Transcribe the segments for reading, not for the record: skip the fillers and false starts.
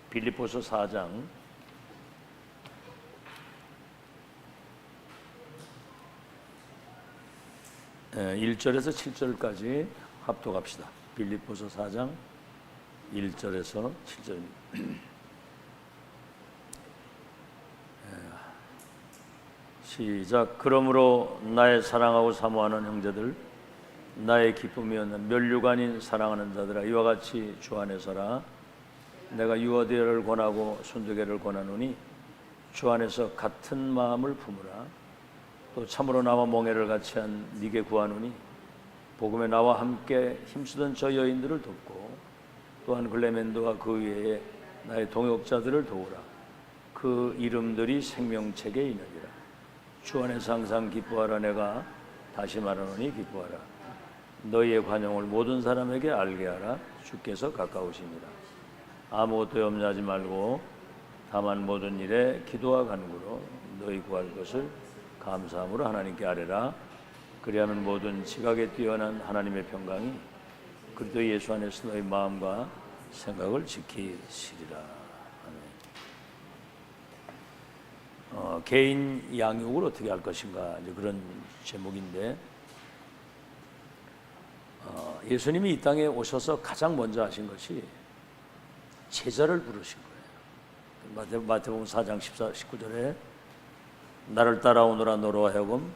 빌립보서 4장 1절에서 7절까지 합독합시다. 빌립보서 4장 1절에서 7절입니다. 시작. 그러므로 나의 사랑하고 사모하는 형제들, 나의 기쁨이었는 면류가 아닌 사랑하는 자들아, 이와 같이 주 안에서라. 내가 유오디아를 권하고 순두개를 권하노니 주 안에서 같은 마음을 품으라. 또 참으로 나와 멍에를 같이 한 네게 구하노니 복음에 나와 함께 힘쓰던 저 여인들을 돕고 또한 글레멘도와 그 외에 나의 동역자들을 도우라. 그 이름들이 생명책에 있느니라. 주 안에서 항상 기뻐하라. 내가 다시 말하노니 기뻐하라. 너희의 관용을 모든 사람에게 알게 하라. 주께서 가까우시니라. 아무것도 염려하지 말고 다만 모든 일에 기도와 간구로 너희 구할 것을 감사함으로 하나님께 아뢰라. 그리하면 모든 지각에 뛰어난 하나님의 평강이 그리스도 예수 안에서 너희 마음과 생각을 지키시리라. 아멘. 개인 양육을 어떻게 할 것인가, 이제 그런 제목인데, 예수님이 이 땅에 오셔서 가장 먼저 하신 것이 제자를 부르신 거예요. 마태복음 4장 19절에 나를 따라오너라 너로 하여금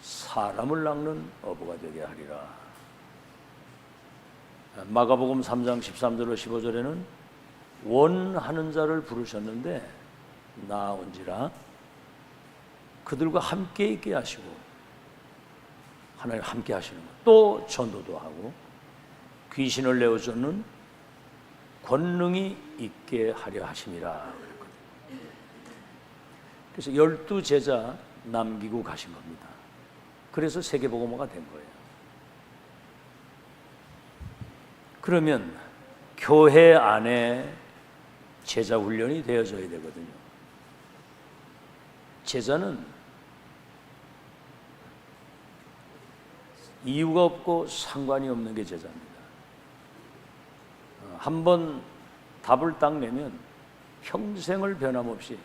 사람을 낚는 어부가 되게 하리라. 마가복음 3장 13절로 15절에는 원하는 자를 부르셨는데 나온지라 그들과 함께 있게 하시고, 하나님 함께 하시는 것, 또 전도도 하고 귀신을 내어쫓는 권능이 있게 하려 하심이라. 그래서 12제자 남기고 가신 겁니다. 그래서 세계복음화가 된 거예요. 그러면 교회 안에 제자 훈련이 되어져야 되거든요. 제자는 이유가 없고 상관이 없는 게 제자입니다. 한번 답을 딱 내면 평생을 변함없이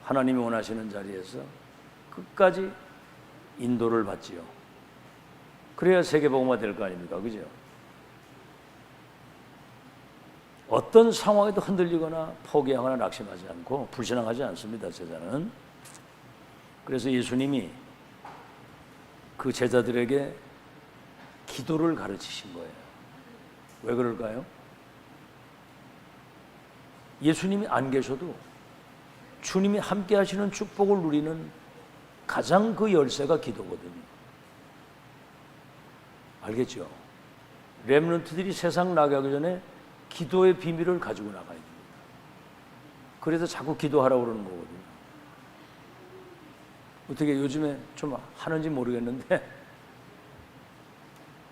하나님이 원하시는 자리에서 끝까지 인도를 받지요. 그래야 세계복음화 될 거 아닙니까? 그죠? 어떤 상황에도 흔들리거나 포기하거나 낙심하지 않고 불신앙하지 않습니다, 제자는. 그래서 예수님이 그 제자들에게 기도를 가르치신 거예요. 왜 그럴까요? 예수님이 안 계셔도 주님이 함께 하시는 축복을 누리는 가장 그 열쇠가 기도거든요. 알겠죠? 렘넌트들이 세상 나가기 전에 기도의 비밀을 가지고 나가야 됩니다. 그래서 자꾸 기도하라고 그러는 거거든요. 어떻게 요즘에 좀 하는지 모르겠는데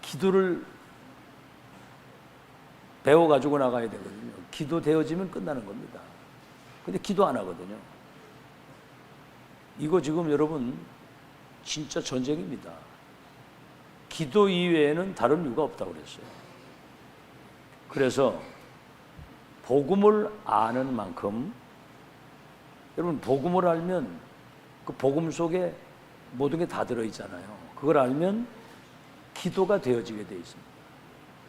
기도를 배워가지고 나가야 되거든요. 기도 되어지면 끝나는 겁니다. 근데 기도 안 하거든요. 이거 지금 여러분 진짜 전쟁입니다. 기도 이외에는 다른 이유가 없다고 그랬어요. 그래서 복음을 아는 만큼, 여러분 복음을 알면 그 복음 속에 모든 게 다 들어있잖아요. 그걸 알면 기도가 되어지게 돼 있습니다.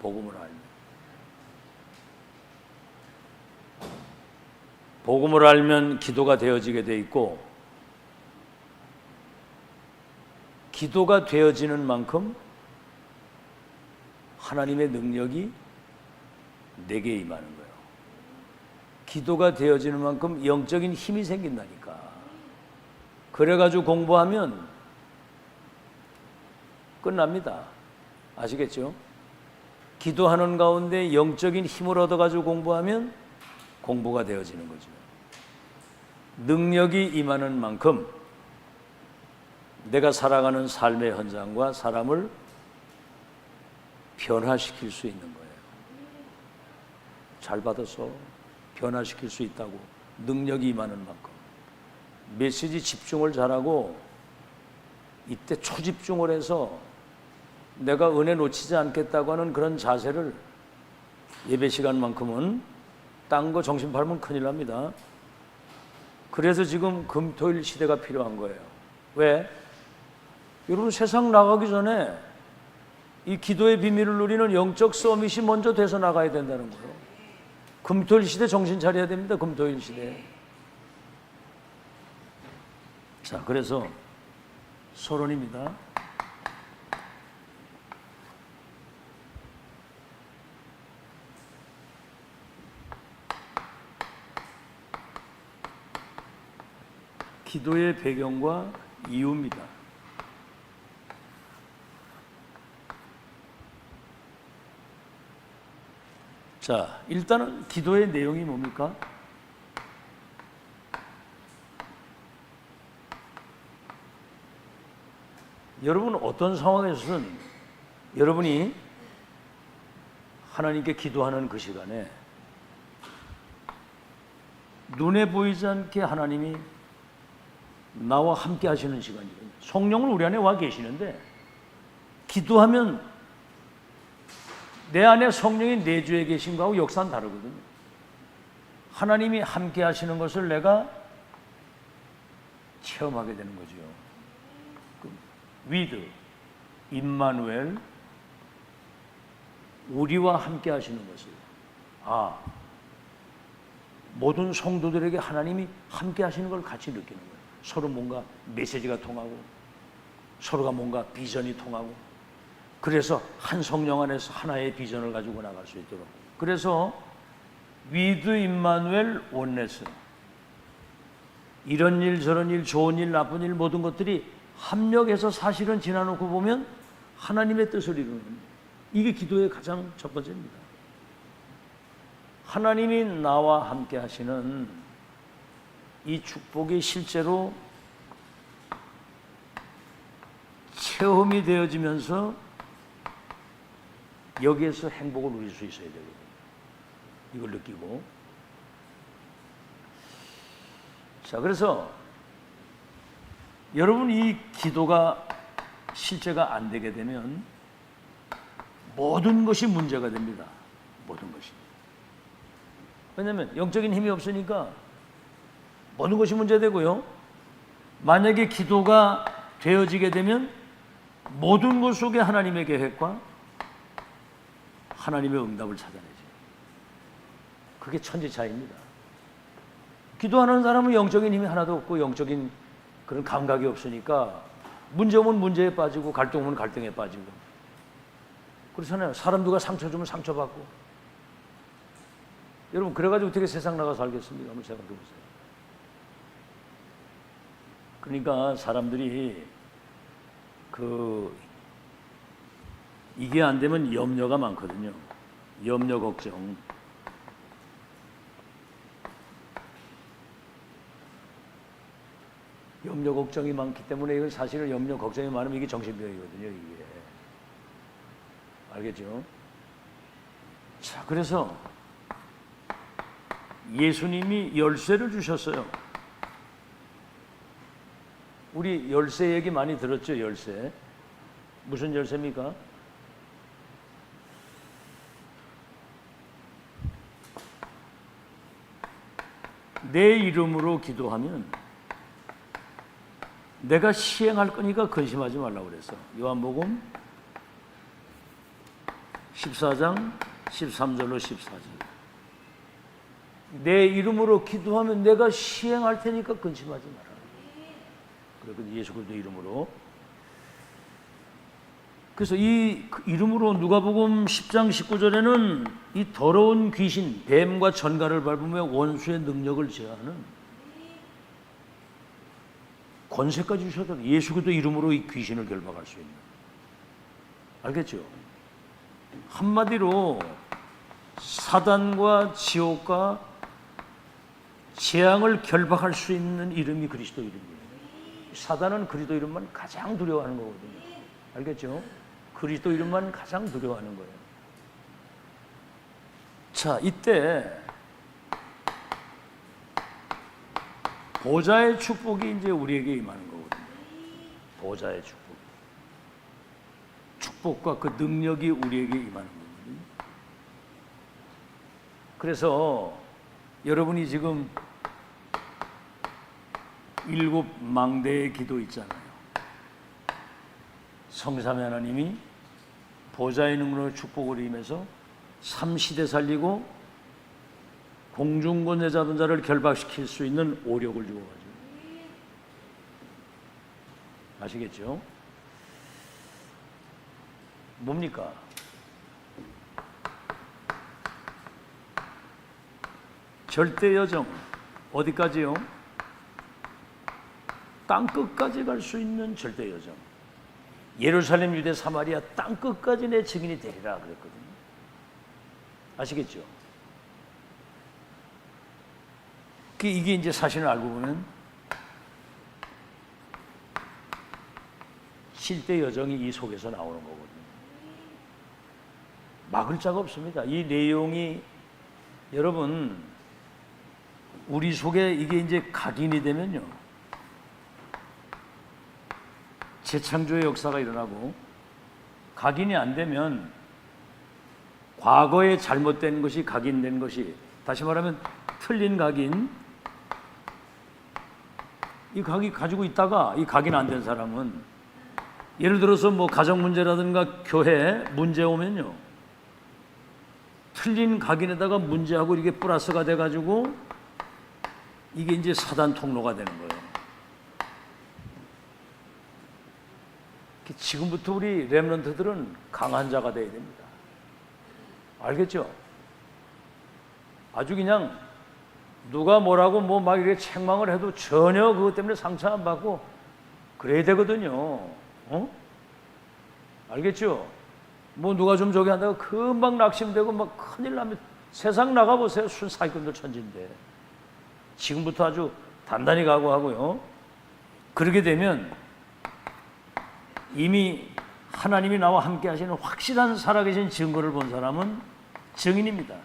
복음을 알면. 복음을 알면 기도가 되어지게 돼 있고, 기도가 되어지는 만큼 하나님의 능력이 내게 임하는 거예요. 기도가 되어지는 만큼 영적인 힘이 생긴다니까. 그래가지고 공부하면 끝납니다. 아시겠죠? 기도하는 가운데 영적인 힘을 얻어가지고 공부하면 공부가 되어지는 거죠. 능력이 임하는 만큼 내가 살아가는 삶의 현장과 사람을 변화시킬 수 있는 거예요. 잘 받아서 변화시킬 수 있다고. 능력이 임하는 만큼. 메시지 집중을 잘하고 이때 초집중을 해서 내가 은혜 놓치지 않겠다고 하는 그런 자세를 예배 시간만큼은 딴 거 정신 팔면 큰일 납니다. 그래서 지금 금토일 시대가 필요한 거예요. 왜? 여러분, 세상 나가기 전에 이 기도의 비밀을 누리는 영적 서밋이 먼저 돼서 나가야 된다는 거예요. 금토일 시대 정신 차려야 됩니다. 금토일 시대. 자, 그래서 서론입니다. 기도의 배경과 이유입니다. 자, 일단은 기도의 내용이 뭡니까? 여러분, 어떤 상황에서든 여러분이 하나님께 기도하는 그 시간에 눈에 보이지 않게 하나님이 나와 함께 하시는 시간이거든요. 성령은 우리 안에 와 계시는데 기도하면 내 안에 성령이 내주에 계신 거하고 역사는 다르거든요. 하나님이 함께 하시는 것을 내가 체험하게 되는 거죠. with 임마누엘, 우리와 함께 하시는 것을, 모든 성도들에게 하나님이 함께 하시는 걸 같이 느끼는 거예요. 서로 뭔가 메시지가 통하고 서로가 뭔가 비전이 통하고, 그래서 한 성령 안에서 하나의 비전을 가지고 나갈 수 있도록. 그래서 with 임마누엘 원네스, 이런 일 저런 일 좋은 일 나쁜 일 모든 것들이 합력해서 사실은 지나놓고 보면 하나님의 뜻을 이루는 겁니다. 이게 기도의 가장 첫 번째입니다. 하나님이 나와 함께 하시는 이 축복이 실제로 체험이 되어지면서 여기에서 행복을 누릴 수 있어야 되거든요. 이걸 느끼고. 자, 그래서 여러분, 이 기도가 실제가 안 되게 되면 모든 것이 문제가 됩니다. 모든 것이. 왜냐하면 영적인 힘이 없으니까 모든 것이 문제되고요. 만약에 기도가 되어지게 되면 모든 것 속에 하나님의 계획과 하나님의 응답을 찾아내죠. 그게 천지차이입니다. 기도하는 사람은 영적인 힘이 하나도 없고 영적인 그런 감각이 없으니까 문제 오면 문제에 빠지고 갈등 오면 갈등에 빠지고 그렇잖아요. 사람 누가 상처 주면 상처받고. 여러분, 그래가지고 어떻게 세상 나가 살겠습니까? 한번 생각해 보세요. 그러니까 사람들이 이게 안 되면 염려가 많거든요. 염려, 걱정. 염려, 걱정이 많기 때문에 이건 사실은 염려, 걱정이 많으면 이게 정신병이거든요. 이게. 알겠죠? 자, 그래서 예수님이 열쇠를 주셨어요. 우리 열쇠 얘기 많이 들었죠? 열쇠. 무슨 열쇠입니까? 내 이름으로 기도하면 내가 시행할 거니까 근심하지 말라고 그랬어. 요한복음 14장 13절로 14절. 내 이름으로 기도하면 내가 시행할 테니까 근심하지 마라. 그리고 예수 그리스도 이름으로. 그래서 이 이름으로 누가복음 10장 19절에는 이 더러운 귀신, 뱀과 전갈을 밟으며 원수의 능력을 제하는 권세까지 주셨다. 예수 그리스도 이름으로 이 귀신을 결박할 수 있는. 알겠죠? 한마디로 사단과 지옥과 재앙을 결박할 수 있는 이름이 그리스도 이름이에요. 사단은 그리스도 이름만 가장 두려워하는 거거든요. 알겠죠? 그리스도 이름만 가장 두려워하는 거예요. 자, 이때 보좌의 축복이 이제 우리에게 임하는 거거든요. 보좌의 축복. 축복과 그 능력이 우리에게 임하는 거거든요. 그래서 여러분이 지금 7 망대의 기도 있잖아요. 성삼위 하나님이 보좌의 능력으로 축복을 임해서 삼시대 살리고 공중권세 잡은 자를 결박시킬 수 있는 오력을 주어가지고, 아시겠죠? 뭡니까? 절대 여정. 어디까지요? 땅끝까지 갈 수 있는 절대 여정. 예루살렘, 유대, 사마리아 땅끝까지 내 증인이 되리라 그랬거든요. 아시겠죠? 이게 이제 사실을 알고 보면 실대 여정이 이 속에서 나오는 거거든요. 막을 자가 없습니다. 이 내용이 여러분 우리 속에 이게 이제 각인이 되면요, 재창조의 역사가 일어나고, 각인이 안 되면 과거에 잘못된 것이 각인된 것이, 다시 말하면 틀린 각인, 이 각이 가지고 있다가 이 각인 안 된 사람은, 예를 들어서 뭐 가정 문제라든가 교회 문제 오면요, 틀린 각인에다가 문제하고 이게 플러스가 돼가지고 이게 이제 사단 통로가 되는 거예요. 지금부터 우리 렘넌트들은 강한 자가 되어야 됩니다. 알겠죠? 아주 그냥 누가 뭐라고 뭐 막 이렇게 책망을 해도 전혀 그것 때문에 상처 안 받고 그래야 되거든요. 알겠죠? 뭐 누가 좀 저기 한다고 금방 낙심되고 막 큰일 나면 세상 나가보세요. 순사기꾼들 천지인데. 지금부터 아주 단단히 각오하고요. 그렇게 되면 이미 하나님이 나와 함께 하시는 확실한 살아계신 증거를 본 사람은 증인입니다.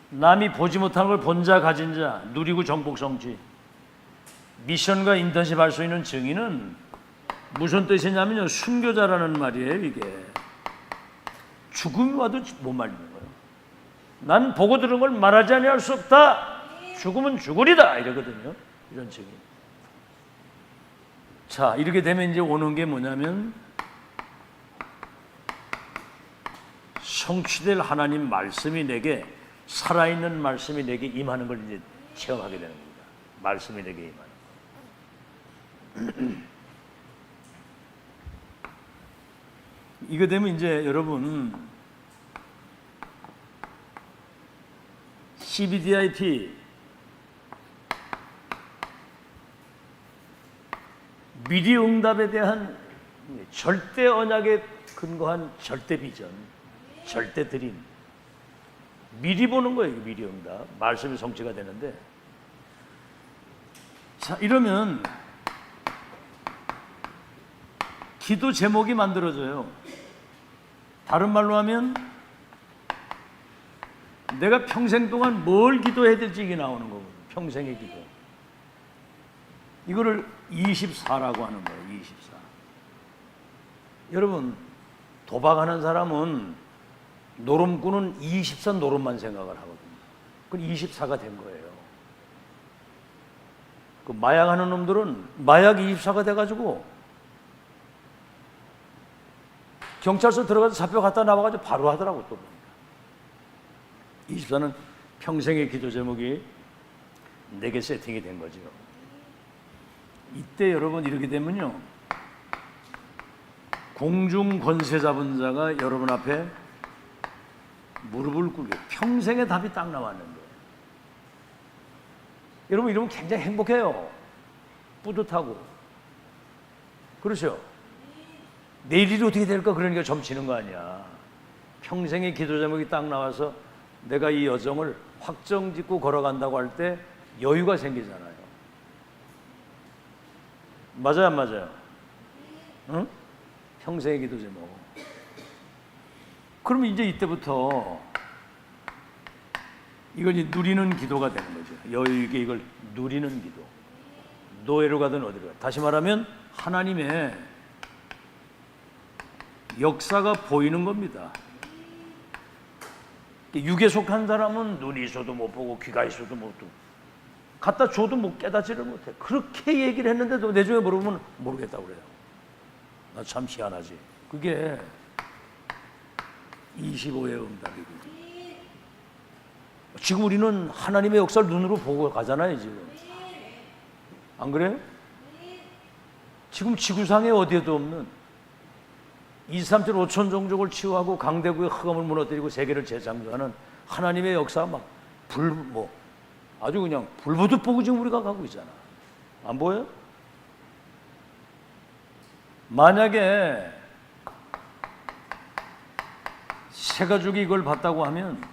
남이 보지 못하는 걸 본 자, 가진 자, 누리고 정복 성취, 미션과 인턴십 할 수 있는 증인은 무슨 뜻이냐면요, 순교자라는 말이에요. 이게 죽음이 와도 못 말리는 거예요. 난 보고 들은 걸 말하지 아니할 수 없다. 죽으면 죽으리다 이러거든요. 이런 증인. 자, 이렇게 되면 이제 오는 게 뭐냐면 성취될 하나님 말씀이 내게, 살아있는 말씀이 내게 임하는 걸 이제 체험하게 되는 겁니다. 말씀이 내게 임하는. 이거 되면 이제 여러분 CBDIP 미리 응답에 대한 절대 언약에 근거한 절대 비전, 절대 드림, 미리 보는 거예요. 미리 응답, 말씀이 성취가 되는데, 자, 이러면 기도 제목이 만들어져요. 다른 말로 하면 내가 평생 동안 뭘 기도해야 될지 이게 나오는 거거든요. 평생의 기도. 이거를 24라고 하는 거예요. 24. 여러분, 도박하는 사람은 노름꾼은 24 노름만 생각을 하거든요. 그건 24가 된 거예요. 그 마약하는 놈들은 마약 24가 돼가지고 경찰서 들어가서 잡혀갔다 나와가지고 바로 하더라고. 또 24는 평생의 기도 제목이 내게 세팅이 된 거죠. 이때 여러분 이렇게 되면요, 공중 권세 잡은 자가 여러분 앞에 무릎을 꿇게 평생의 답이 딱 나왔는데, 여러분 이러면 굉장히 행복해요. 뿌듯하고. 그렇죠? 내일이 어떻게 될까 그러니까 점치는 거 아니야. 평생의 기도 제목이 딱 나와서 내가 이 여정을 확정 짓고 걸어간다고 할 때 여유가 생기잖아요. 맞아요, 안 맞아요? 응? 평생의 기도 제목. 그러면 이제 이때부터 이걸 이제 누리는 기도가 되는 거죠. 여유 있게 이걸 누리는 기도. 노예로 가든 어디로 가든. 다시 말하면 하나님의 역사가 보이는 겁니다. 육에 속한 사람은 눈이 있어도 못 보고 귀가 있어도 못 듣고 갖다 줘도 못 깨닫지를 못해. 그렇게 얘기를 했는데도 내중에 물어보면 모르겠다고 그래요. 나 참 희한하지. 그게 25의 응답이고. 지금 우리는 하나님의 역사를 눈으로 보고 가잖아요, 지금. 안 그래요? 지금 지구상에 어디에도 없는 2, 3천 5천 종족을 치유하고 강대국의 흑암을 무너뜨리고 세계를 재창조하는 하나님의 역사 막 아주 그냥 불보듯 보고 지금 우리가 가고 있잖아. 안 보여요? 만약에 새 가족이 이걸 봤다고 하면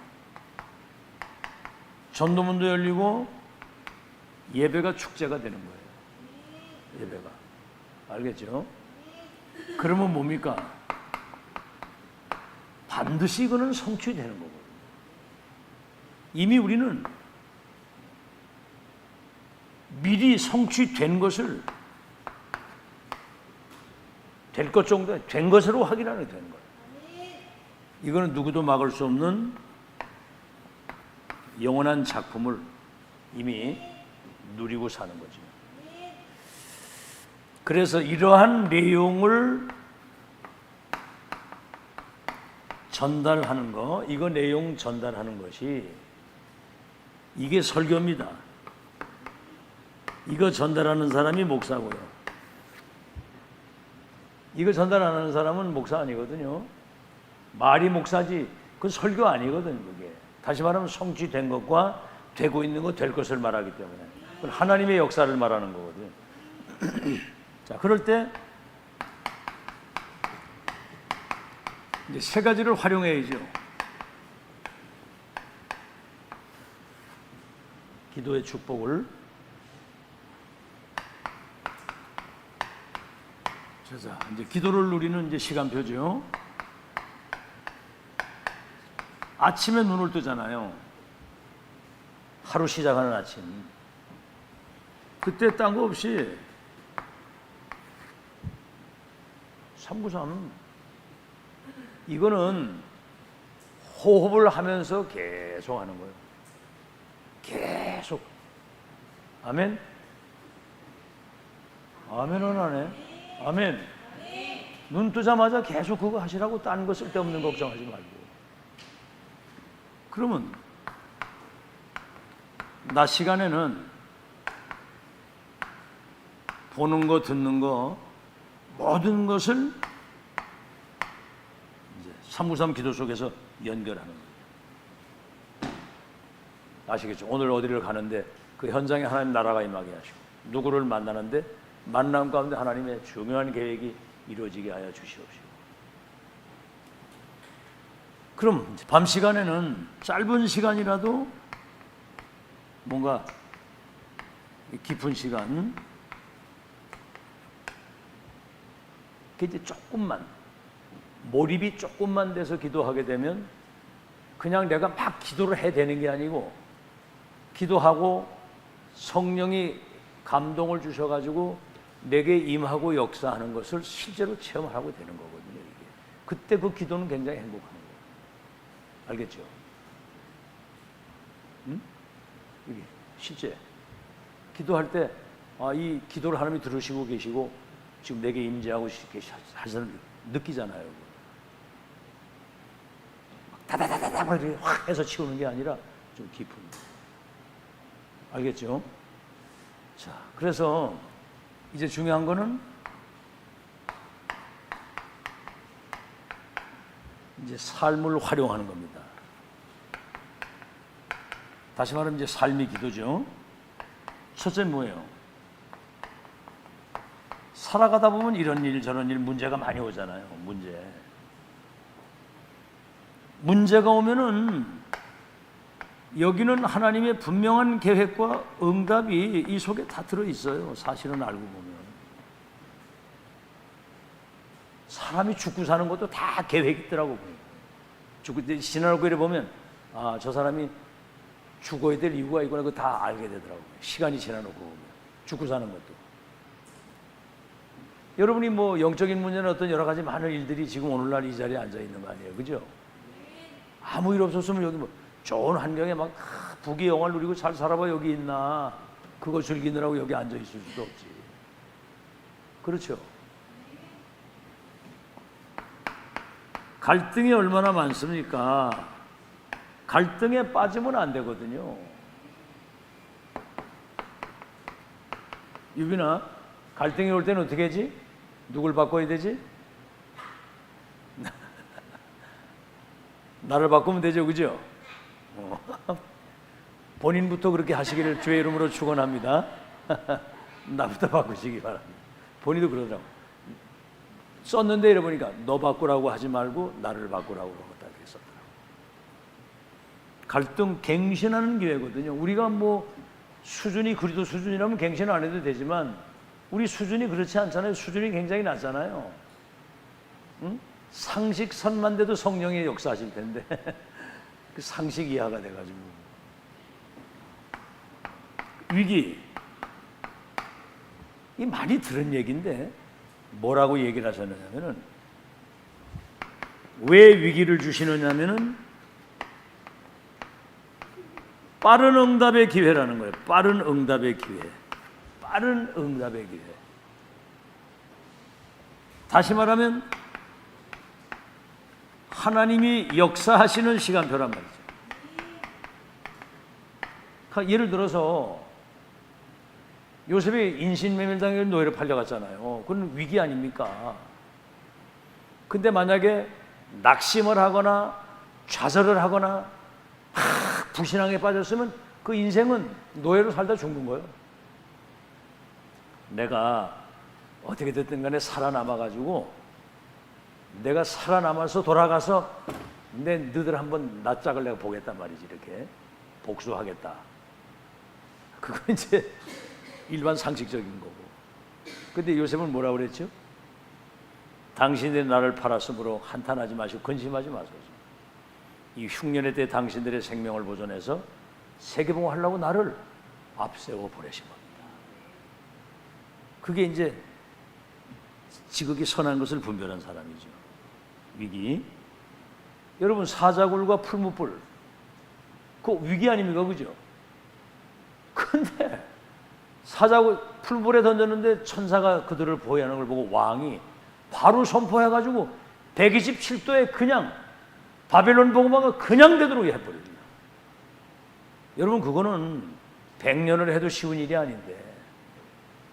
전도문도 열리고 예배가 축제가 되는 거예요. 예배가. 알겠죠? 그러면 뭡니까? 반드시 이거는 성취되는 거거든요. 이미 우리는 미리 성취된 것을 될 것 정도 된 것으로 확인하게 되는 거예요. 이거는 누구도 막을 수 없는 영원한 작품을 이미 누리고 사는 거죠. 그래서 이러한 내용을 전달하는 거, 이거 내용 전달하는 것이 이게 설교입니다. 이거 전달하는 사람이 목사고요. 이거 전달하는 사람은 목사 아니거든요. 말이 목사지 그건 설교 아니거든요. 그게 다시 말하면 성취된 것과 되고 있는 것, 될 것을 말하기 때문에 그건 하나님의 역사를 말하는 거거든요. 자, 그럴 때 이제 세 가지를 활용해야죠. 기도의 축복을. 자, 이제 기도를 누리는 이제 시간표죠. 아침에 눈을 뜨잖아요. 하루 시작하는 아침. 그때 딴 거 없이 393은 이거는 호흡을 하면서 계속 하는 거예요. 계속. 아멘? 아멘은 하네. 아멘. 눈 뜨자마자 계속 그거 하시라고 딴 거 쓸데없는 걱정하지 말고. 그러면 낮 시간에는 보는 거, 듣는 거 모든 것을 이제 393 기도 속에서 연결하는 거예요. 아시겠죠? 오늘 어디를 가는데 그 현장에 하나님 나라가 임하게 하시고 누구를 만나는데 만남 가운데 하나님의 중요한 계획이 이루어지게 하여 주시옵시고. 그럼 밤 시간에는 짧은 시간이라도 뭔가 깊은 시간, 이제 조금만 몰입이 조금만 돼서 기도하게 되면 그냥 내가 막 기도를 해야 되는 게 아니고 기도하고 성령이 감동을 주셔가지고 내게 임하고 역사하는 것을 실제로 체험하고 되는 거거든요. 이게. 그때 그 기도는 굉장히 행복한 거예요. 알겠죠? 응? 이게 실제 기도할 때 이 기도를 하나님이 들으시고 계시고 지금 내게 임재하고 하시는 느끼잖아요. 다다다다다 막 이렇게 확 해서 치우는 게 아니라 좀 깊은. 알겠죠? 자, 그래서 이제 중요한 거는 이제 삶을 활용하는 겁니다. 다시 말하면 이제 삶이 기도죠. 첫째는 뭐예요? 살아가다 보면 이런 일 저런 일 문제가 많이 오잖아요. 문제가 오면은 여기는 하나님의 분명한 계획과 응답이 이 속에 다 들어있어요. 사실은 알고 보면. 사람이 죽고 사는 것도 다 계획이 있더라고. 지나고 이래 보면 저 사람이 죽어야 될 이유가 있구나. 그거 다 알게 되더라고요. 시간이 지나놓고 보면. 죽고 사는 것도. 여러분이 뭐 영적인 문제는 어떤 여러 가지 많은 일들이 지금 오늘날 이 자리에 앉아 있는 거 아니에요. 그죠? 아무 일 없었으면 여기 뭐 좋은 환경에 막 부귀영화를 누리고 잘 살아봐 여기 있나. 그거 즐기느라고 여기 앉아 있을 수도 없지. 그렇죠? 갈등이 얼마나 많습니까? 갈등에 빠지면 안 되거든요. 유빈아, 갈등이 올 때는 어떻게 하지? 누굴 바꿔야 되지? 나를 바꾸면 되죠, 그죠? 본인부터 그렇게 하시기를 주의 이름으로 축원합니다. 나부터 바꾸시기 바랍니다. 본인도 그러더라고. 썼는데 이러보니까 너 바꾸라고 하지 말고 나를 바꾸라고 그러다 그랬었더라고. 갈등 갱신하는 기회거든요. 우리가 뭐 수준이 그리도 수준이라면 갱신 안 해도 되지만 우리 수준이 그렇지 않잖아요. 수준이 굉장히 낮잖아요. 응? 상식선만 돼도 성령의 역사하실 텐데 그 상식 이하가 돼가지고 위기 이 많이 들은 얘기인데 뭐라고 얘기를 하셨느냐면은 왜 위기를 주시느냐면은 빠른 응답의 기회라는 거예요. 빠른 응답의 기회. 빠른 응답의 기회. 다시 말하면 하나님이 역사하시는 시간표란 말이죠. 그러니까 예를 들어서 요셉이 인신매매당해 노예로 팔려갔잖아요. 그건 위기 아닙니까? 근데 만약에 낙심을 하거나 좌절을 하거나 불신앙에 빠졌으면 그 인생은 노예로 살다 죽는 거예요. 내가 어떻게 됐든 간에 살아남아가지고 내가 살아남아서 돌아가서 너희들 한번 낯짝을 내가 보겠단 말이지. 이렇게 복수하겠다. 그건 이제 일반 상식적인 거고. 근데 요셉은 뭐라고 그랬죠? 당신들이 나를 팔았으므로 한탄하지 마시고 근심하지 마소서. 이 흉년의 때 당신들의 생명을 보존해서 세계봉하려고 나를 앞세워 보내신 겁니다. 그게 이제 지극히 선한 것을 분별한 사람이죠. 위기. 여러분 사자굴과 풀무불 그 위기 아닙니까? 그죠? 근데 사자굴 풀물에 던졌는데 천사가 그들을 보호하는 걸 보고 왕이 바로 선포해가지고 127도에 그냥 바벨론 보고만 그냥 되도록 해버립니다. 여러분 그거는 100년을 해도 쉬운 일이 아닌데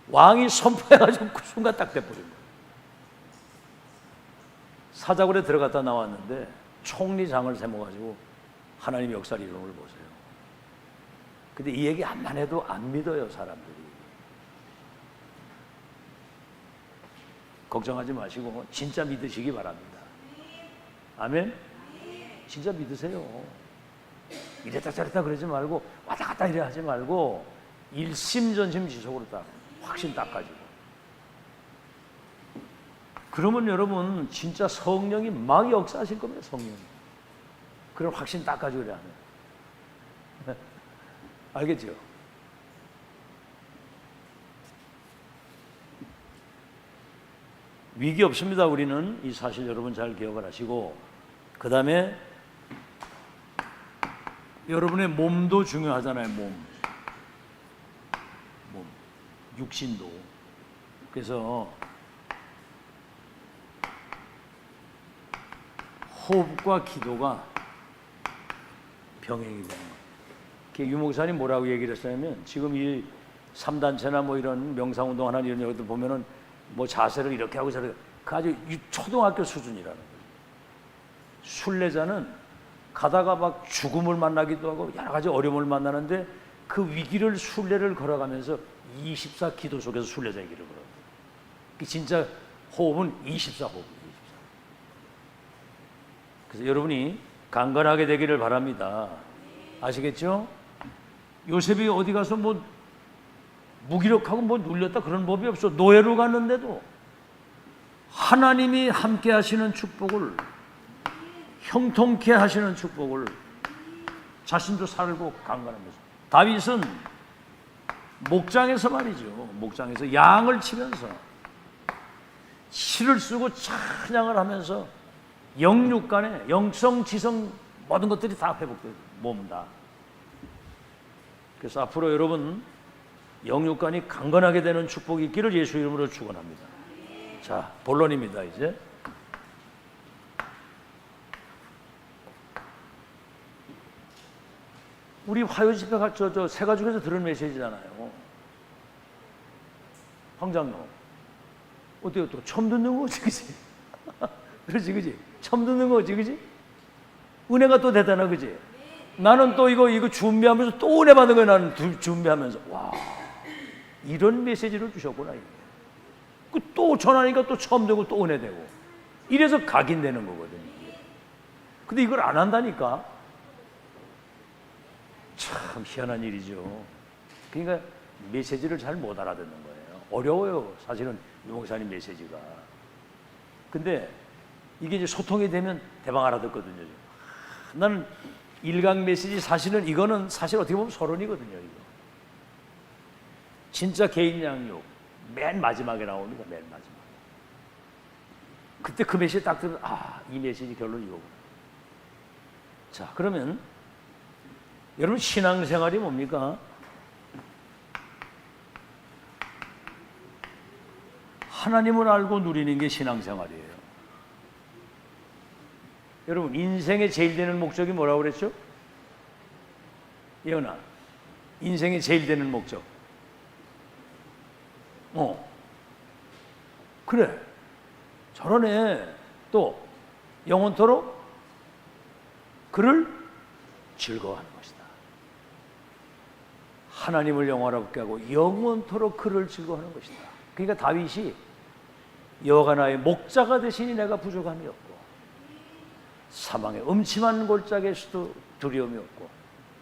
왕이 선포해가지고 그 순간 딱 돼버린 거예요. 사자굴에 들어갔다 나왔는데 총리장을 세워가지고 하나님의 역사를 이루는 걸 보세요. 근데 이 얘기 암만 해도 안 믿어요, 사람들이. 걱정하지 마시고 진짜 믿으시기 바랍니다. 아멘? 진짜 믿으세요. 이랬다 저랬다 그러지 말고 왔다 갔다 이래 하지 말고 일심전심지속으로 딱 확신 딱 가지고. 그러면 여러분 진짜 성령이 막 역사하실 겁니다. 성령이. 그런 확신 딱 가지고 그래 하면. 알겠죠? 위기 없습니다. 우리는 이 사실 여러분 잘 기억을 하시고 그 다음에 여러분의 몸도 중요하잖아요. 몸 육신도. 그래서 호흡과 기도가 병행이 되는 거예요. 유목사님 뭐라고 얘기를 했냐면 지금 이 3단체나 뭐 이런 명상운동 하는 이런 것들 보면은 뭐 자세를 이렇게 하고 저렇게 그 아주 초등학교 수준이라는 거예요. 순례자는 가다가 막 죽음을 만나기도 하고 여러 가지 어려움을 만나는데 그 위기를 순례를 걸어가면서 24 기도 속에서 순례자의 길을 걸어요. 진짜 호흡은 24호흡이에요. 그래서 여러분이 강건하게 되기를 바랍니다. 아시겠죠? 요셉이 어디 가서 뭐 무기력하고 뭐 눌렸다 그런 법이 없어. 노예로 갔는데도 하나님이 함께 하시는 축복을, 형통케 하시는 축복을 자신도 살고 강건하면서. 다윗은 목장에서 말이죠. 목장에서 양을 치면서 시를 쓰고 찬양을 하면서 영육간에 영성 지성 모든 것들이 다 회복돼요. 몸 다. 그래서 앞으로 여러분 영육간이 강건하게 되는 축복이 있기를 예수 이름으로 축원합니다. 자, 본론입니다. 이제 우리 화요 집회가 저 새가족에서 들은 메시지잖아요. 황장로 어때요? 또 처음 듣는 거지, 그지? 그렇지, 그지? 처음 듣는 거지, 그지? 은혜가 또 대단하, 그지? 나는 또 이거 준비하면서 또 은혜 받은 거야. 나는 준비하면서 와, 이런 메시지를 주셨구나. 이게. 또 전하니까 또 처음 되고 또 은혜 되고 이래서 각인되는 거거든요. 근데 이걸 안 한다니까 참 희한한 일이죠. 그러니까 메시지를 잘 못 알아듣는 거예요. 어려워요, 사실은 유 목사님 메시지가. 근데 이게 이제 소통이 되면 대박 알아듣거든요. 나는 일강 메시지 사실은 이거는 사실 어떻게 보면 서론이거든요. 이거 진짜 개인 양육 맨 마지막에 나옵니다. 맨 마지막. 그때 그 메시지 딱 들으면 이 메시지 결론 이거구나. 자, 그러면 여러분 신앙생활이 뭡니까? 하나님을 알고 누리는 게 신앙생활이에요. 여러분 인생의 제일 되는 목적이 뭐라고 그랬죠? 예언아, 인생의 제일 되는 목적. 그래, 저러네. 또 영원토록 그를 즐거워하는 것이다. 하나님을 영원하게 하고 영원토록 그를 즐거워하는 것이다. 그러니까 다윗이 여호와가 나의 목자가 되시니 내가 부족함이 없고 사망의 음침한 골짜기에서도 두려움이 없고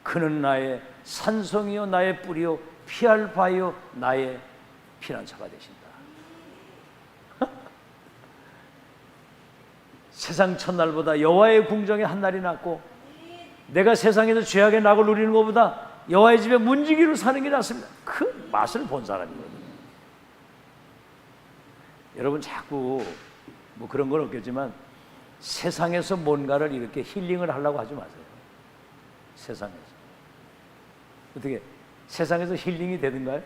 그는 나의 산성이요 나의 뿌리요 피할 바요 나의 피난처가 되신다. 세상 첫날보다 여호와의 궁정에 한 날이 낫고 내가 세상에서 죄악의 낙을 누리는 것보다 여호와의 집에 문지기로 사는 게 낫습니다. 그 맛을 본 사람이거든요. 여러분 자꾸 뭐 그런 건 없겠지만 세상에서 뭔가를 이렇게 힐링을 하려고 하지 마세요. 세상에서 어떻게 세상에서 힐링이 되든가요?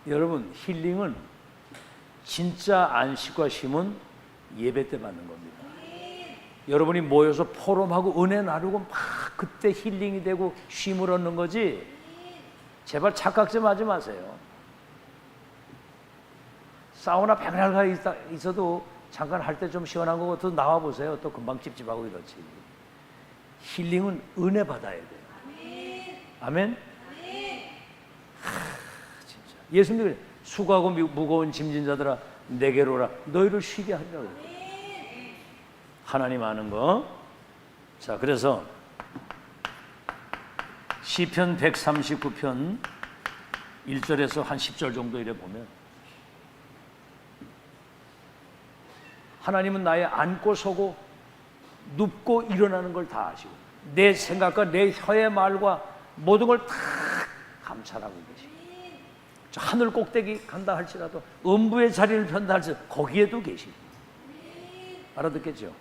여러분 힐링은 진짜 안식과 쉼은 예배 때 받는 겁니다. 여러분이 모여서 포럼하고 은혜 나누고 막 그때 힐링이 되고 쉼을 얻는 거지. 제발 착각 좀 하지 마세요. 사우나 백날 가 있어도 잠깐 할 때 좀 시원한 거 또 나와 보세요. 또 금방 찝찝하고 이렇지. 힐링은 은혜 받아야 돼요. 아멘. 진짜 예수님이 수고하고 무거운 짐진 자들아 내게로 오라 너희를 쉬게 하리라고. 하나님 아는 거. 자, 그래서 시편 139편 1절에서 한 10절 정도 이래 보면 하나님은 나의 앉고 서고 눕고 일어나는 걸 다 아시고 내 생각과 내 혀의 말과 모든 걸 다 감찰하고 계시고 저 하늘 꼭대기 간다 할지라도 음부의 자리를 편다 할지라도 거기에도 계시고. 알아듣겠죠?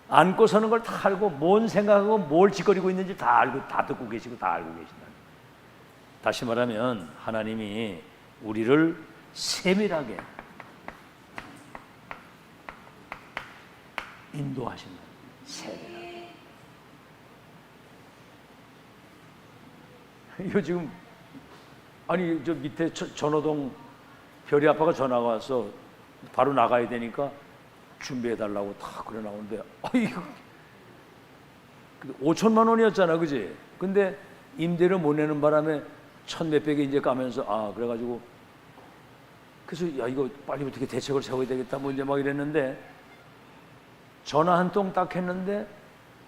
앉고 서는 걸 다 알고 뭔 생각하고 뭘 짓거리고 있는지 다 알고 다 듣고 계시고 다 알고 계신다. 다시 말하면 하나님이 우리를 세밀하게 인도하신다. 세밀하게. 이거 지금 아니 저 밑에 전호동 별이 아빠가 전화가 와서 바로 나가야 되니까 준비해달라고 다 그래 나오는데 이거 5천만 원이었잖아, 그지? 근데 임대료 못 내는 바람에 1,000몇백에 이제 까면서 그래가지고 그래서 야 이거 빨리 어떻게 대책을 세워야 되겠다 뭐 이제 막 이랬는데 전화 한 통 딱 했는데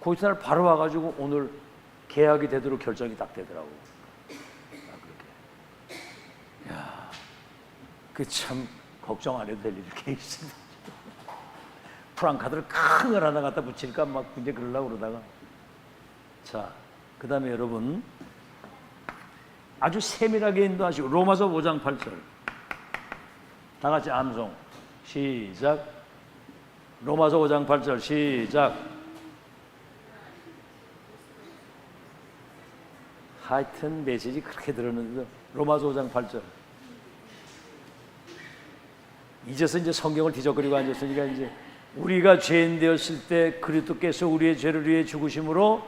그 이튿날 바로 와가지고 오늘 계약이 되도록 결정이 딱 되더라고. 그렇게. 야, 그 참 걱정 안 해도 될 일이 이렇게 있습니다. 프랑카드를 큰 걸 하나 갖다 붙일까 막 이제 그러려고 그러다가. 자, 그 다음에 여러분 아주 세밀하게 인도하시고 로마서 5장 8절 다 같이 암송 시작. 로마서 5장 8절 시작. 하여튼 메시지 그렇게 들었는데도 로마서 5장 8절. 이제서 이제 성경을 뒤적거리고 앉았으니까 이제 우리가 죄인 되었을 때 그리스도께서 우리의 죄를 위해 죽으심으로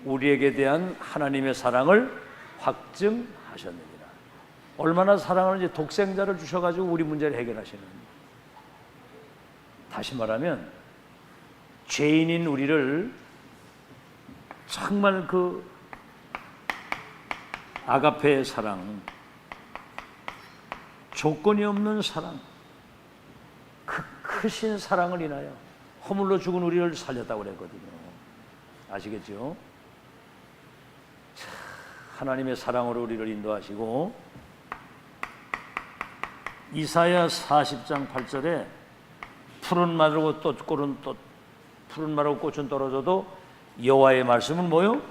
우리에게 대한 하나님의 사랑을 확증하셨느니라. 얼마나 사랑을 이제 독생자를 주셔가지고 우리 문제를 해결하시는. 다시 말하면 죄인인 우리를 정말 그 아가페의 사랑, 조건이 없는 사랑, 그 크신 사랑을 인하여 허물로 죽은 우리를 살렸다고 그랬거든요. 아시겠죠? 자, 하나님의 사랑으로 우리를 인도하시고 이사야 40장 8절에 푸른 마르고 푸른 마르고 꽃은 떨어져도 여호와의 말씀은 뭐요?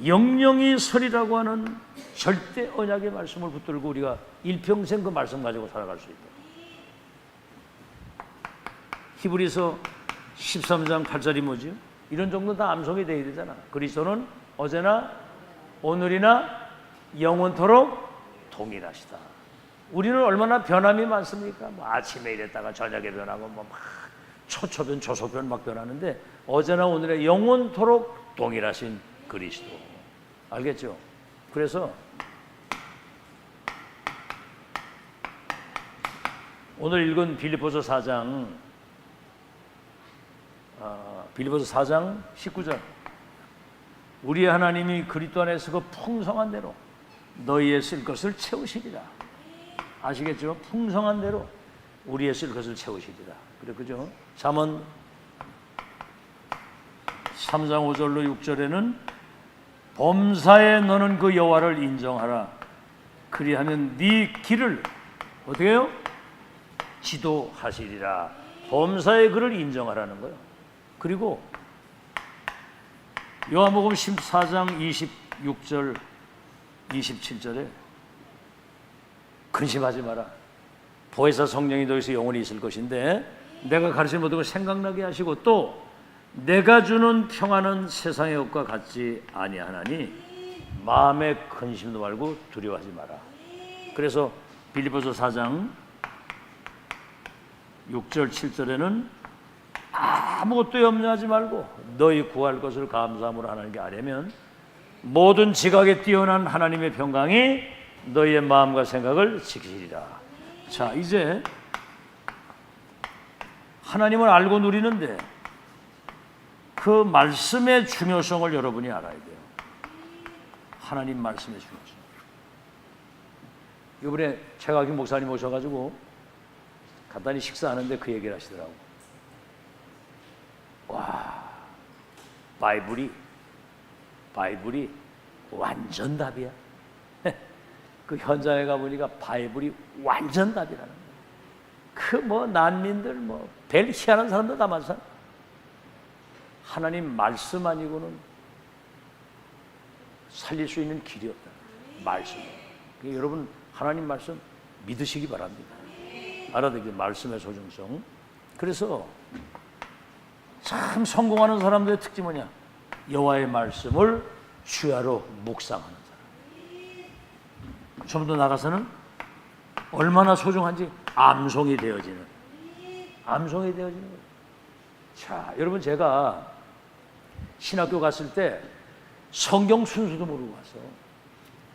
영영이 서리라고 하는 절대 언약의 말씀을 붙들고 우리가 일평생 그 말씀 가지고 살아갈 수 있다. 히브리서 13장 8절이 뭐죠? 이런 정도 다 암송이 되어야 되잖아. 그리스도는 어제나 오늘이나 영원토록 동일하시다. 우리는 얼마나 변함이 많습니까? 뭐 아침에 이랬다가 저녁에 변하고 뭐 막 초초변 조소변 막 변하는데 어제나 오늘에 영원토록 동일하신 그리스도. 알겠죠? 그래서 오늘 읽은 빌립보서 4장 19절. 우리 하나님이 그리스도 안에서 그 풍성한 대로 너희의 쓸 것을 채우시리라. 아시겠죠? 풍성한 대로 우리의 쓸 것을 채우시리라. 그래, 그죠? 잠언 3장 5절로 6절에는 범사에 너는 그 여호와를 인정하라. 그리하면 네 길을 어떻게 해요? 지도하시리라. 범사의 그를 인정하라는 거예요. 그리고 요한복음 14장 26절 27절에 근심하지 마라. 보혜사 성령이 너희에서 영원히 있을 것인데 내가 가르치는 모든 걸 생각나게 하시고 또 내가 주는 평안은 세상의 것과 같지 아니하나니 마음에 근심도 말고 두려워하지 마라. 그래서 빌립보서 4장 6절 7절에는 아무것도 염려하지 말고 너희 구할 것을 감사함으로 하나님께 아뢰면 모든 지각에 뛰어난 하나님의 평강이 너희의 마음과 생각을 지키리라. 자, 이제 하나님을 알고 누리는데 그 말씀의 중요성을 여러분이 알아야 돼요. 하나님 말씀의 중요성. 이번에 최각인 목사님 오셔가지고 간단히 식사하는데 그 얘기를 하시더라고. 와, 바이블이 완전 답이야. 그 현장에 가보니까 바이블이 완전 답이라는 거야. 그 뭐 난민들 뭐 별 희한한 사람들 다 많잖아. 하나님 말씀 아니고는 살릴 수 있는 길이 없다. 말씀. 여러분 하나님 말씀 믿으시기 바랍니다. 알아듣기 말씀의 소중성. 그래서 참 성공하는 사람들의 특징이 뭐냐? 여호와의 말씀을 주야로 묵상하는 사람. 좀 더 나가서는 얼마나 소중한지 암송이 되어지는 거예요. 자, 여러분 제가 신학교 갔을 때 성경 순수도 모르고 갔어.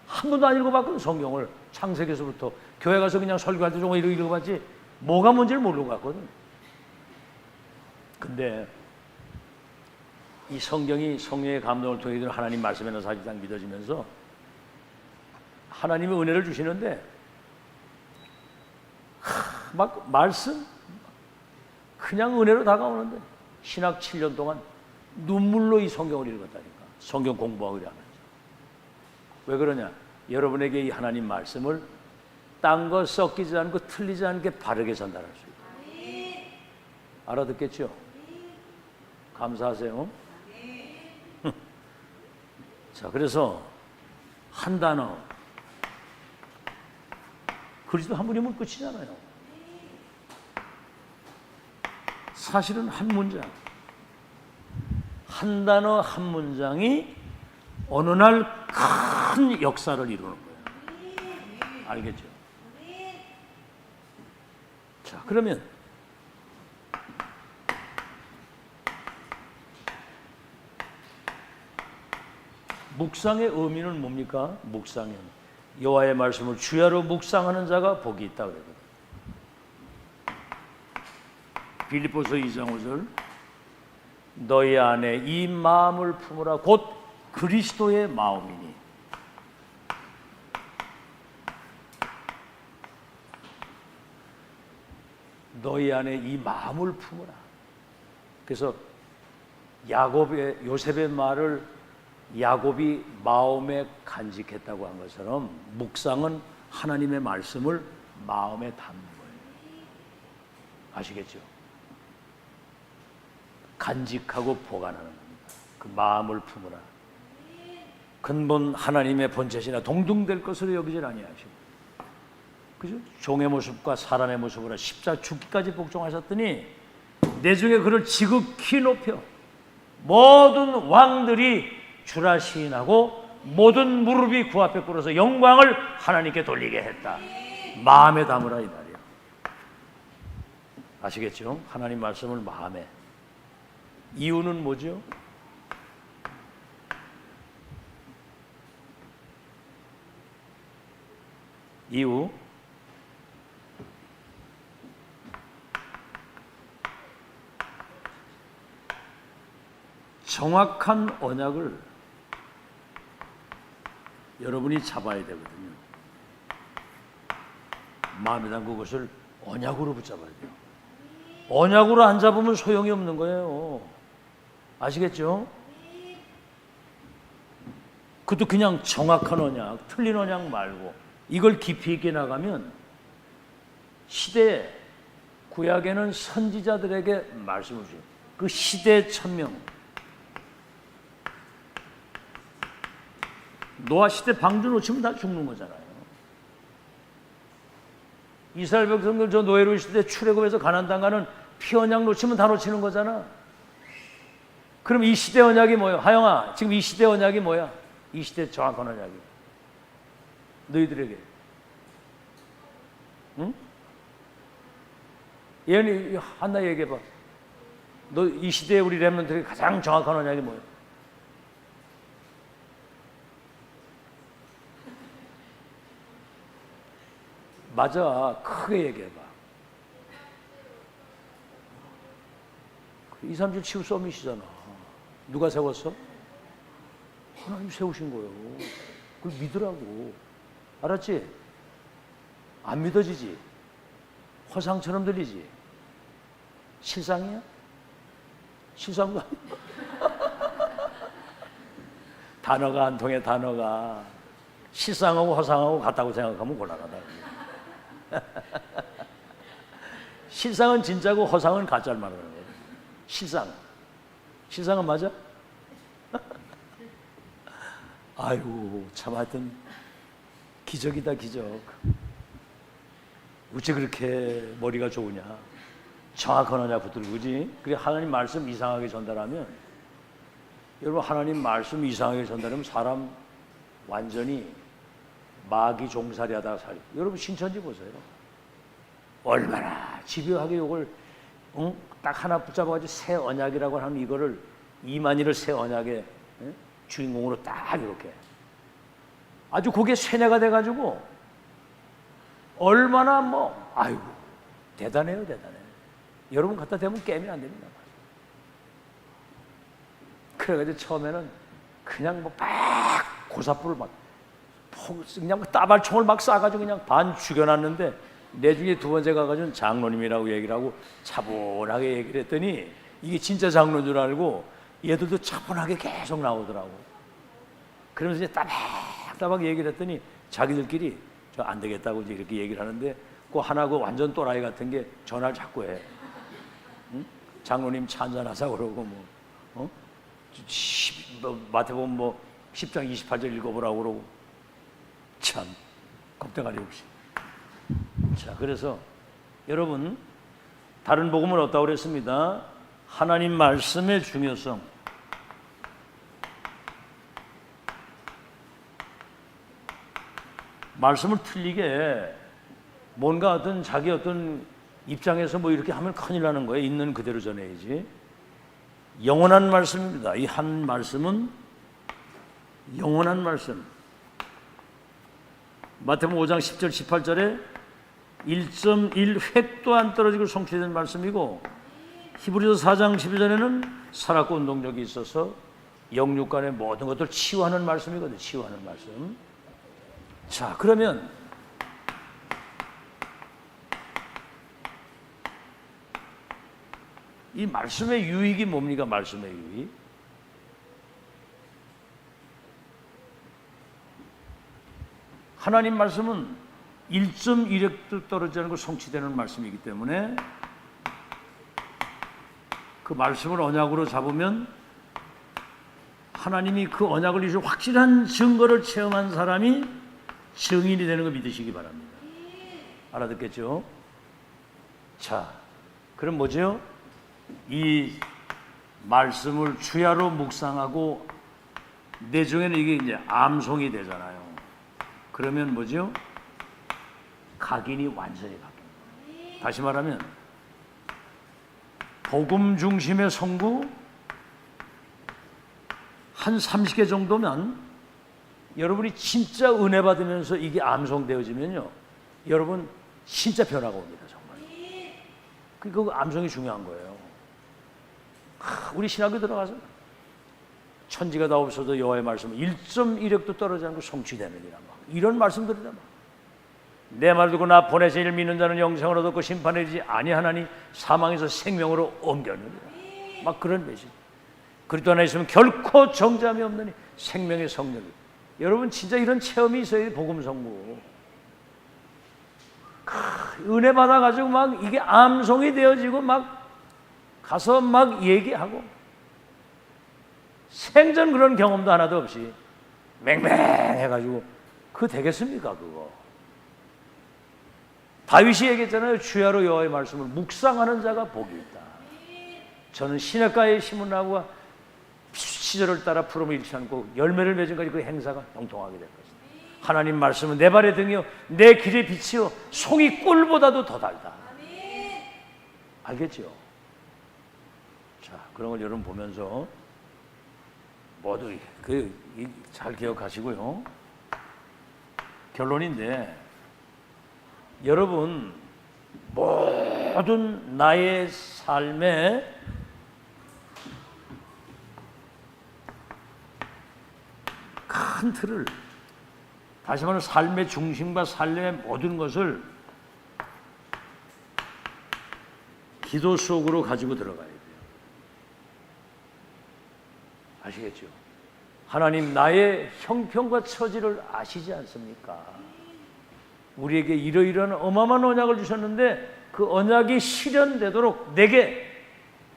한 번도 안 읽어봤거든. 성경을 창세기에서부터 교회 가서 그냥 설교할 때 좀 읽어봤지 뭐가 뭔지를 모르고 갔거든. 근데 이 성경이 성령의 감동을 통해 하나님 말씀에는 사실상 믿어지면서 하나님의 은혜를 주시는데 막 말씀 그냥 은혜로 다가오는데 신학 7년 동안 눈물로 이 성경을 읽었다니까. 성경 공부하고 이러면서. 왜 그러냐? 여러분에게 이 하나님 말씀을 딴 거 섞이지 않고 틀리지 않게 바르게 전달할 수 있다. 알아듣겠죠? 감사하세요. 자, 그래서 한 단어 그리스도 한 분이면 끝이잖아요. 사실은 한 문장, 한 단어 한 문장이 어느 날 큰 역사를 이루는 거예요. 알겠죠? 자, 그러면 묵상의 의미는 뭡니까? 묵상은 여호와의 말씀을 주야로 묵상하는 자가 복이 있다 그러거든요. 빌립보서 2장 5절 너희 안에 이 마음을 품으라 곧 그리스도의 마음이니. 너희 안에 이 마음을 품으라. 그래서 요셉의 말을 야곱이 마음에 간직했다고 한 것처럼 묵상은 하나님의 말씀을 마음에 담는 거예요. 아시겠죠? 간직하고 보관하는 겁니다. 그 마음을 품으라. 근본 하나님의 본체시나 동등될 것으로 여기질 아니하시고, 그죠? 종의 모습과 사람의 모습으로 십자 죽기까지 복종하셨더니 내중에 그를 지극히 높여 모든 왕들이 주라 시인하고 모든 무릎이 그 앞에 꿇어서 영광을 하나님께 돌리게 했다. 마음에 담으라 이 말이에요. 아시겠죠? 하나님 말씀을 마음에. 이유는 뭐죠? 이유 정확한 언약을 여러분이 잡아야 되거든요. 마음에 담고 그것을 언약으로 붙잡아야 돼요. 언약으로 안 잡으면 소용이 없는 거예요. 아시겠죠? 그것도 그냥 정확한 언약, 틀린 언약 말고 이걸 깊이 있게 나가면 시대에 구약에는 선지자들에게 말씀을 주요. 그 시대 천명 노아 시대 방주 놓치면 다 죽는 거잖아요. 이스라엘 백성들 저 노예로 있을 때 출애굽해서 가나안 땅 가는 피 언약 놓치면 다 놓치는 거잖아. 그럼 이 시대 언약이 뭐예요? 하영아, 지금 이 시대 언약이 뭐야? 이 시대 정확한 언약이 너희들에게. 응? 예언이 한나 얘기해봐. 너 이 시대에 우리 렘넌트에게 가장 정확한 언약이 뭐예요? 맞아. 크게 얘기해봐. 237 치유 서밋이잖아. 누가 세웠어? 하나님 세우신 거예요. 그걸 믿으라고. 알았지? 안 믿어지지? 허상처럼 들리지? 실상이야? 실상도 아니야. 단어가 안 통해. 단어가 실상하고 허상하고 같다고 생각하면 곤란하다. 실상은 진짜고 허상은 가짜를 말하는 거예요. 실상은 맞아? 아이고 참 하여튼 기적이다 기적. 어째 그렇게 머리가 좋으냐. 정확한 언약 붙들고 그지? 그래 하나님 말씀 이상하게 전달하면 여러분 하나님 말씀 이상하게 전달하면 사람 완전히 마귀 종살이 하다가 살이. 여러분 신천지 보세요. 얼마나 집요하게 이걸 딱 하나 붙잡아가지고 새 언약이라고 하는 이거를 이만희를 새 언약의 주인공으로 딱 이렇게 아주 그게 세뇌가 돼가지고 얼마나 아이고 대단해요. 여러분 갖다 대면 게임이 안 됩니다. 그래가지고 처음에는 그냥 막 고사불을 막 그냥 따발총을 막 쏴가지고 그냥 반 죽여놨는데 내중에 두 번째 가가지고 장로님이라고 얘기를 하고 차분하게 얘기를 했더니 이게 진짜 장로인 줄 알고 얘들도 차분하게 계속 나오더라고. 그러면서 이제 따박따박 얘기를 했더니 자기들끼리 저 안 되겠다고 이제 이렇게 얘기를 하는데 그 하나 그 완전 또라이 같은 게 전화를 자꾸 해. 응? 장로님 차 한잔하자 그러고 마태복음 10장 28절 읽어보라고 그러고 참 겁대가리 없이. 자, 그래서 여러분 다른 복음은 어떻다고 그랬습니다. 하나님 말씀의 중요성. 말씀을 틀리게 뭔가 어떤 자기 어떤 입장에서 뭐 이렇게 하면 큰일 나는 거예요. 있는 그대로 전해야지. 영원한 말씀입니다. 이 한 말씀은 영원한 말씀. 마태복음 5장 10절 18절에 1.1획도 안 떨어지고 성취된 말씀이고, 히브리서 4장 12절에는 살았고 운동력이 있어서 영육간의 모든 것들을 치유하는 말씀이거든요. 치유하는 말씀. 자, 그러면 이 말씀의 유익이 뭡니까? 말씀의 유익. 하나님 말씀은 1.1획도 떨어지지 않고 성취되는 말씀이기 때문에 그 말씀을 언약으로 잡으면 하나님이 그 언약을 이루신 확실한 증거를 체험한 사람이 증인이 되는 거 믿으시기 바랍니다. 알아듣겠죠? 자, 그럼 뭐죠? 이 말씀을 주야로 묵상하고 내 중에는 이게 이제 암송이 되잖아요. 그러면 뭐죠? 각인이 완전히 바뀝니다. 다시 말하면 복음 중심의 성구 한 30개 정도면 여러분이 진짜 은혜 받으면서 이게 암송되어지면요, 여러분 진짜 변화가 옵니다. 정말. 그 암송이 중요한 거예요. 우리 신학교 들어가서 천지가 다 없어도 여호와의 말씀은 1.1획도 떨어지지 않고 성취되느니라, 막 이런 말씀들이다. 막 내 말 듣고 나 보내신 이를 믿는 자는 영생을 얻었고 심판에 이르지 아니하나니 사망에서 생명으로 옮겼느니라, 막 그런 메시지. 그리스도 안에 있으면 결코 정죄함이 없느니 생명의 성령이. 여러분 진짜 이런 체험이 있어야 복음 성구. 은혜 받아가지고 막 이게 암송이 되어지고 막 가서 막 얘기하고, 생전 그런 경험도 하나도 없이 맹맹해가지고 그거 되겠습니까? 그거 다윗이 얘기했잖아요. 주야로 여호와의 말씀을 묵상하는 자가 복이 있다. 저는 시냇가에 심은 나무가 시절을 따라 푸름을 잃지 않고 열매를 맺은 까지 그 행사가 형통하게 될 것이다. 하나님 말씀은 내 발의 등이요 내 길의 빛이요 송이 꿀보다도 더 달다. 알겠죠? 자, 그런 걸 여러분 보면서 모두 잘 기억하시고요. 결론인데, 여러분 모든 나의 삶의 큰 틀을, 다시 말하면 삶의 중심과 삶의 모든 것을 기도 속으로 가지고 들어가야 돼요. 아시겠죠? 하나님 나의 형편과 처지를 아시지 않습니까? 우리에게 이러이러한 어마어마한 언약을 주셨는데 그 언약이 실현되도록 내게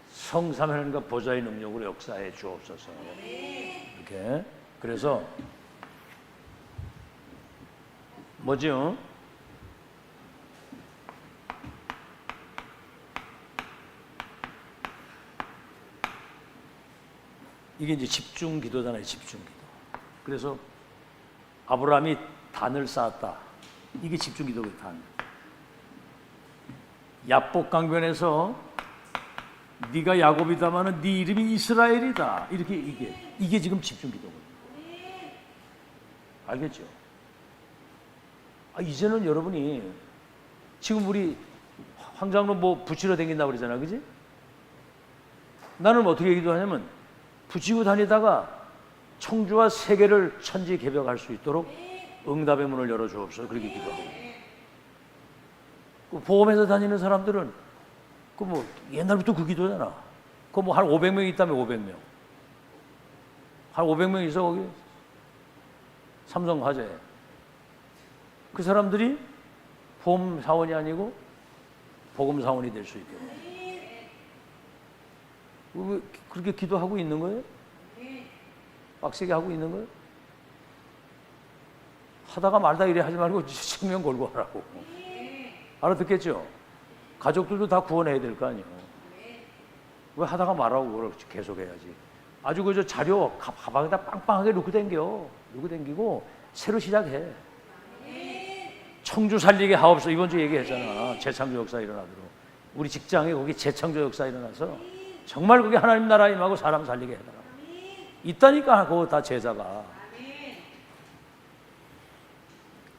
성삼 하나님과 보좌의 능력으로 역사해 주옵소서. 이렇게. 그래서 뭐죠? 이게 이제 집중 기도잖아요. 집중 기도. 그래서 아브라함이 단을 쌓았다. 이게 집중 기도예요. 단. 야복 강변에서 네가 야곱이다마는 네 이름이 이스라엘이다. 이렇게 이게 지금 집중 기도거든요. 알겠죠? 이제는 여러분이 지금 우리 황장로 뭐 붙이러 다닌다고 그러잖아, 그지? 나는 어떻게 기도하냐면 붙이고 다니다가 청주와 세계를 천지 개벽할 수 있도록 응답의 문을 열어 주옵소서. 그렇게 기도하고. 그 보험회사 다니는 사람들은 그 뭐 옛날부터 그 기도잖아. 그 뭐 한 500명 있다면 500명. 한 500명 있어 거기. 삼성화재. 그 사람들이 보험 사원이 아니고 복음 사원이 될 수 있게. 왜 그렇게 기도하고 있는 거예요? 빡세게 하고 있는 거예요? 하다가 말다 이래 하지 말고 생명 걸고 하라고. 알아듣겠죠? 가족들도 다 구원해야 될 거 아니에요. 왜 하다가 말하고 그걸 계속 해야지. 아주 그저 자료 가방에다 빵빵하게 넣고 댕기고 새로 시작해. 청주 살리게 하옵소서. 이번 주 얘기했잖아. 재창조 역사 일어나도록. 우리 직장에 거기 재창조 역사 일어나서 정말 그게 하나님 나라 임하고 사람 살리게 해라. 있다니까 그거 다 제자가.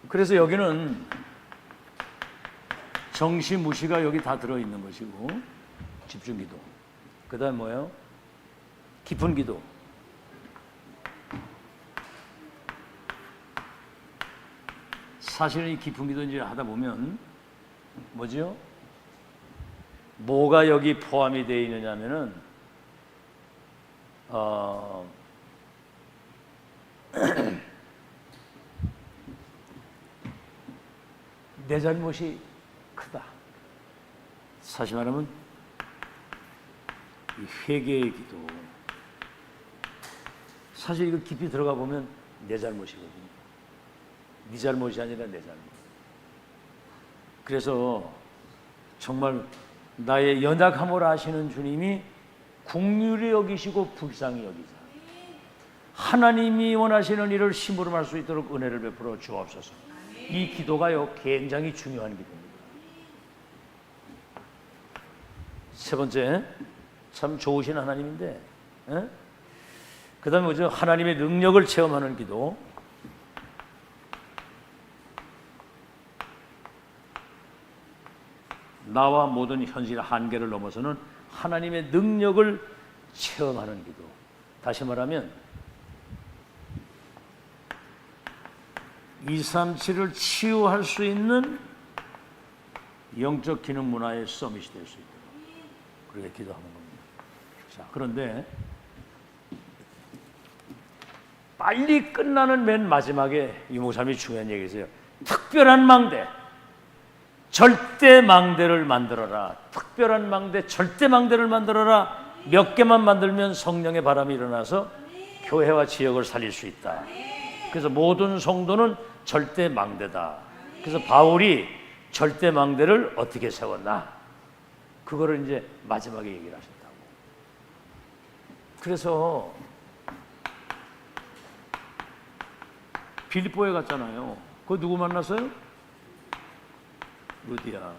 그래서 여기는 정시무시가 여기 다 들어있는 것이고, 집중기도. 그 다음 뭐예요? 깊은 기도. 사실은 이 깊은 기도 이제 하다 보면 뭐지요? 뭐가 여기 포함이 되어 있느냐면은 내 잘못이 크다. 사실 말하면 이 회개의 기도. 사실 이거 깊이 들어가 보면 내 잘못이거든요. 네 잘못이 아니라 내 잘못. 그래서 정말 나의 연약함을 아시는 주님이 긍휼히 여기시고 불쌍히 여기사 하나님이 원하시는 일을 심부름할 수 있도록 은혜를 베풀어 주옵소서. 이 기도가요 굉장히 중요한 기도입니다. 세 번째, 참 좋으신 하나님인데, 그 다음에 뭐죠? 하나님의 능력을 체험하는 기도. 나와 모든 현실의 한계를 넘어서는 하나님의 능력을 체험하는 기도. 다시 말하면 237을 치유할 수 있는 영적 기능 문화의 서밋이 될 수 있도록 그렇게 기도하는 겁니다. 자, 그런데 빨리 끝나는 맨 마지막에 이 목사님이 중요한 얘기세요. 특별한 망대, 절대 망대를 만들어라. 특별한 망대, 절대 망대를 만들어라. 몇 개만 만들면 성령의 바람이 일어나서 교회와 지역을 살릴 수 있다. 그래서 모든 성도는 절대 망대다. 그래서 바울이 절대 망대를 어떻게 세웠나? 그거를 이제 마지막에 얘기를 하셨다고. 그래서 빌립보에 갔잖아요. 그 누구 만났어요? 루디아.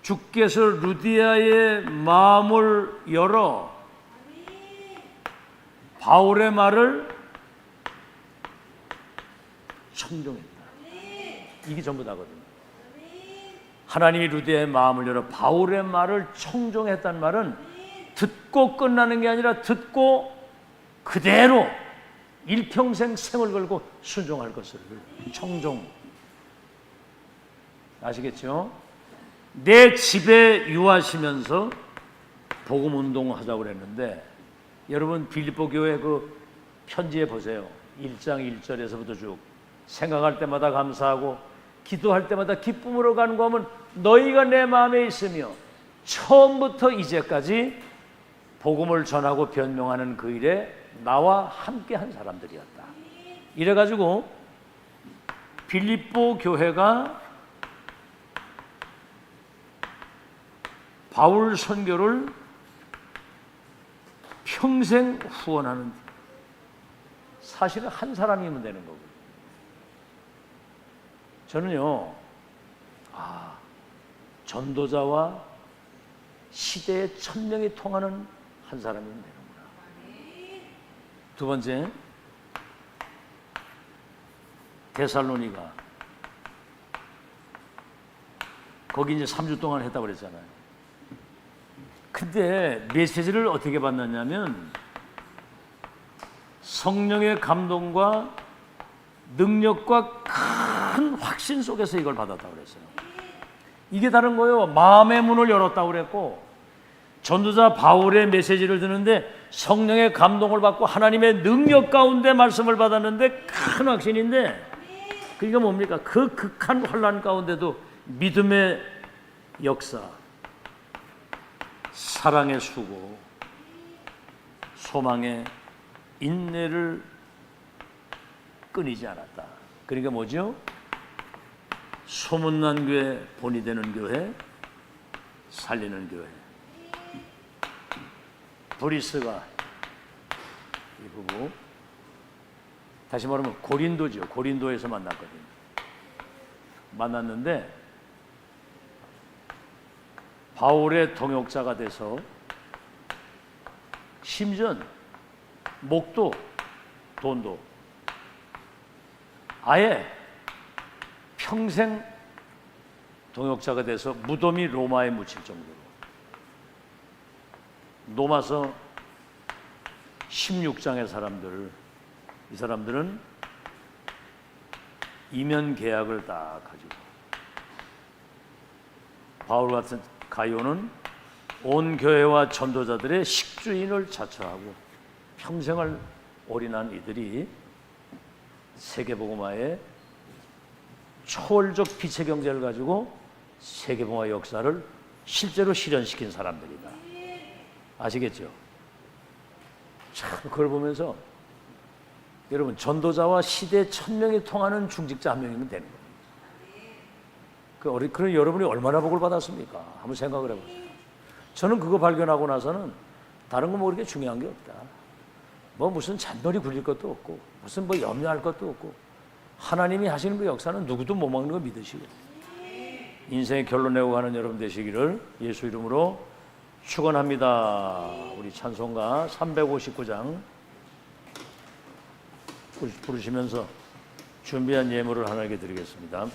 주께서 루디아의 마음을 열어 바울의 말을 청종했다. 이게 전부 다거든요. 하나님이 루디아의 마음을 열어 바울의 말을 청종했다는 말은 듣고 끝나는 게 아니라 듣고 그대로 일평생 생을 걸고 순종할 것을 청종. 아시겠죠? 내 집에 유하시면서 복음 운동하자고 그랬는데 여러분 빌립보 교회 그 편지에 보세요. 1장 1절에서부터 쭉 생각할 때마다 감사하고 기도할 때마다 기쁨으로 간구하면 너희가 내 마음에 있으며 처음부터 이제까지 복음을 전하고 변명하는 그 일에 나와 함께한 사람들이었다. 이래가지고 빌립보 교회가 바울 선교를 평생 후원하는, 사실은 한 사람이면 되는 거고. 저는요, 전도자와 시대의 천명이 통하는 한 사람이면 되는구나. 두 번째, 데살로니가. 거기 이제 3주 동안 했다고 그랬잖아요. 근데 메시지를 어떻게 받느냐면 성령의 감동과 능력과 큰 확신 속에서 이걸 받았다고 그랬어요. 이게 다른 거예요. 마음의 문을 열었다고 그랬고, 전도자 바울의 메시지를 듣는데 성령의 감동을 받고 하나님의 능력 가운데 말씀을 받았는데 큰 확신인데, 그게 뭡니까? 그 극한 환난 가운데도 믿음의 역사, 사랑의 수고, 소망의 인내를 끊이지 않았다. 그러니까 뭐죠? 소문난 교회, 본이 되는 교회, 살리는 교회. 브리스가 이 부부, 다시 말하면 고린도죠. 고린도에서 만났거든요. 만났는데 바울의 동역자가 돼서 심지어 목도 돈도 아예 평생 동역자가 돼서 무덤이 로마에 묻힐 정도로 로마서 16장의 사람들, 이 사람들은 이면 계약을 딱 가지고 바울 같은 가이오는 온 교회와 전도자들의 식주인을 자처하고 평생을 올인한 이들이 세계복음화의 초월적 빛의 경제를 가지고 세계복음화 역사를 실제로 실현시킨 사람들이다. 아시겠죠? 참 그걸 보면서 여러분, 전도자와 시대 1000명이 통하는 중직자 한 명이면 되는 거예요. 그런 여러분이 얼마나 복을 받았습니까? 한번 생각을 해보세요. 저는 그거 발견하고 나서는 다른 거 뭐 그렇게 중요한 게 없다. 뭐 무슨 잔머리 굴릴 것도 없고 무슨 뭐 염려할 것도 없고 하나님이 하시는 그 역사는 누구도 못 막는 거 믿으시고 인생의 결론 내고 가는 여러분 되시기를 예수 이름으로 축원합니다. 우리 찬송가 359장 부르시면서 준비한 예물을 하나님께 드리겠습니다.